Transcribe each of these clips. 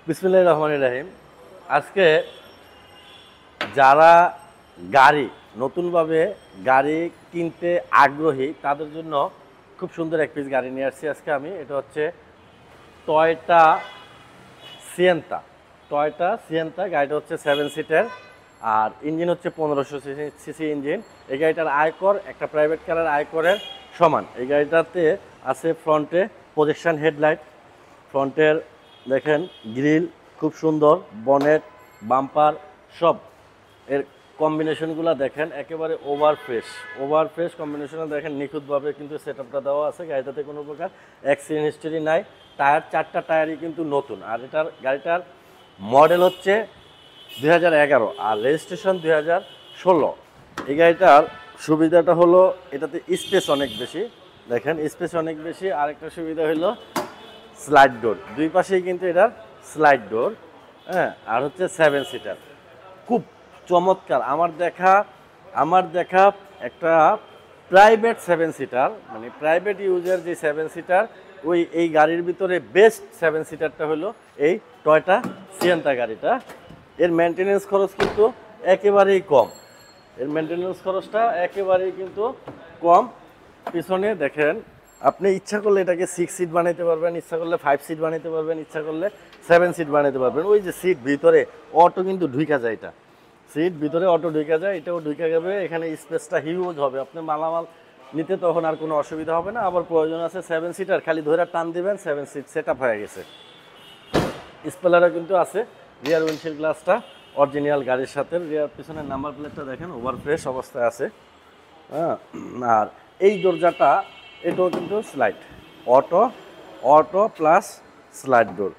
বিসমিল্লাহির রহমানির রহিম। আজকে যারা গাড়ি নতুনভাবে গাড়ি কিনতে আগ্রহী তাদের জন্য খুব সুন্দর এক পিস গাড়ি নিয়ে আসছি আজকে আমি। এটা হচ্ছে টয়োটা সিয়েন্তা। টয়োটা সিয়েন্তা গাড়িটা হচ্ছে 7 সিটের, আর ইঞ্জিন হচ্ছে 1500 সিসি ইঞ্জিন। এই গাড়িটার আয়কর একটা প্রাইভেট কারের আয়করের সমান। এই গাড়িটাতে আছে ফ্রন্টে প্রজেকশন হেডলাইট, ফ্রন্টের দেখেন গ্রিল খুব সুন্দর, বনেট, বাম্পার সব এর কম্বিনেশনগুলো দেখেন একেবারে ওভার ফ্রেশ কম্বিনেশনে দেখেন নিখুঁতভাবে কিন্তু সেট আপটা দেওয়া আছে। গাড়িটাতে কোনো প্রকার অ্যাক্সিডেন্ট হিস্টরি নাই। টায়ার 4টা টায়ারই কিন্তু নতুন, আর গাড়িটার মডেল হচ্ছে 2011 আর রেজিস্ট্রেশন 2016। এই গাড়িটার সুবিধাটা হলো এটাতে স্পেস অনেক বেশি, দেখেন স্পেস অনেক বেশি। আরেকটা সুবিধা হলো স্লাইড ডোর, দুই পাশেই কিন্তু এটার স্লাইড ডোর। হ্যাঁ, আর হচ্ছে 7 সিটার, খুব চমৎকার। আমার দেখা একটা প্রাইভেট 7 সিটার, মানে প্রাইভেট ইউজার যে 7 সিটার, এই গাড়ির ভিতরে বেস্ট 7 সিটারটা হলো এই টয়োটা সিয়েন্তা গাড়িটা। এর মেনটেনেন্স খরচ কিন্তু একেবারেই কম, কিন্তু কম। পিছনে দেখেন আপনি ইচ্ছা করলে এটাকে 6 সিট বানাইতে পারবেন, ইচ্ছা করলে 5 সিট বানাইতে পারবেন, ইচ্ছা করলে 7 সিট বানাইতে পারবেন। ওই যে সিট ভিতরে অটো কিন্তু ঢুকা যায়, এটা সিট ভিতরে অটো ঢুকা যায়, এটাও ঢুকা যাবে। এখানে স্পেসটা হিউজ হবে, আপনি মালামাল নিতে তখন আর কোনো অসুবিধা হবে না। আবার প্রয়োজন আছে 7 সিটার, খালি ধরে টান দিবেন 7 সিট সেট আপ হয়ে গেছে। স্পেলারও কিন্তু আছে। রিয়ার উইন্ডশিল্ড গ্লাসটা অরিজিনাল গাড়ির সাথে, রিয়ার পিছনের নাম্বার প্লেটটা দেখেন ওভার ফ্রেশ অবস্থায় আছে। হ্যাঁ, আর এই দরজাটা এটাও কিন্তু স্লাইড, অটো প্লাস স্লাইড ডোর।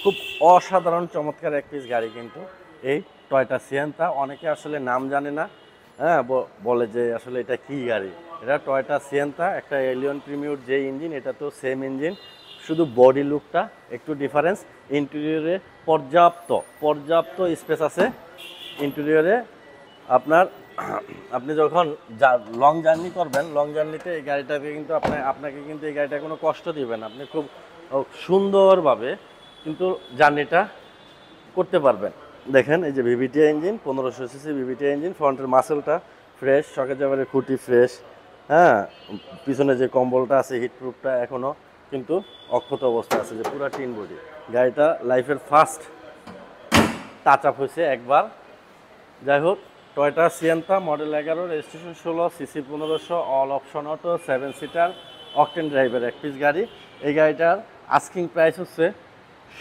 খুব অসাধারণ চমৎকার এক পিস গাড়ি কিন্তু এই টয়োটা সিয়েন্তা। অনেকে আসলে নাম জানে না, হ্যাঁ, বলে যে আসলে এটা কি গাড়ি। এটা টয়োটা সিয়েন্তা, একটা এলিয়ন প্রিমিয়র যে ইঞ্জিন, এটা তো সেম ইঞ্জিন, শুধু বডি লুকটা একটু ডিফারেন্স। ইন্টেরিয়রে পর্যাপ্ত স্পেস আছে ইন্টেরিয়রে। আপনি যখন লং জার্নি করবেন, লং জার্নিতে এই গাড়িটাকে কিন্তু আপনাকে কিন্তু এই গাড়িটা কোনো কষ্ট দিবেন, আপনি খুব সুন্দরভাবে কিন্তু জার্নিটা করতে পারবেন। দেখেন এই যে VVT engine, 1500 CC VVT engine, ফ্রন্টের মাসেলটা ফ্রেশ, শকের জাবারের খুঁটি ফ্রেশ। হ্যাঁ, পিছনে যে কম্বলটা আছে হিটপ্রুফটা এখনও কিন্তু অক্ষত অবস্থা আছে, যে পুরা টিন বডি। গাড়িটা লাইফের ফার্স্ট টাচ আপ হয়েছে একবার। যাই হোক, Toyota Sienta model 11, registration 16, CC 1500, all option auto, 7 seater, octane driver এক পিস গাড়ি। এই গাড়িটার আস্কিং প্রাইস হচ্ছে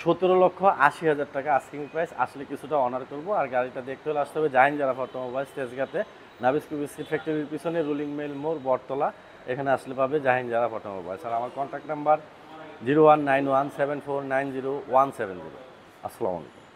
17,80,000 টাকা আস্কিং প্রাইস। আসলে কিছুটা অনার করবো। আর গাড়িটা দেখতে হলে আসতে হবে জাহিন জারাফ অটোমোবাইলস, তেজগাঁতে নাবিস কুবিসি ফ্যাক্টরির পিছনে রুলিং মিল মোড়, বটতলা। এখানে আসলে পাবে জাহিন জারাফ অটোমোবাইলস। আর আমার কন্ট্যাক্ট নাম্বার 01917490 170। আসসালামু আলাইকুম।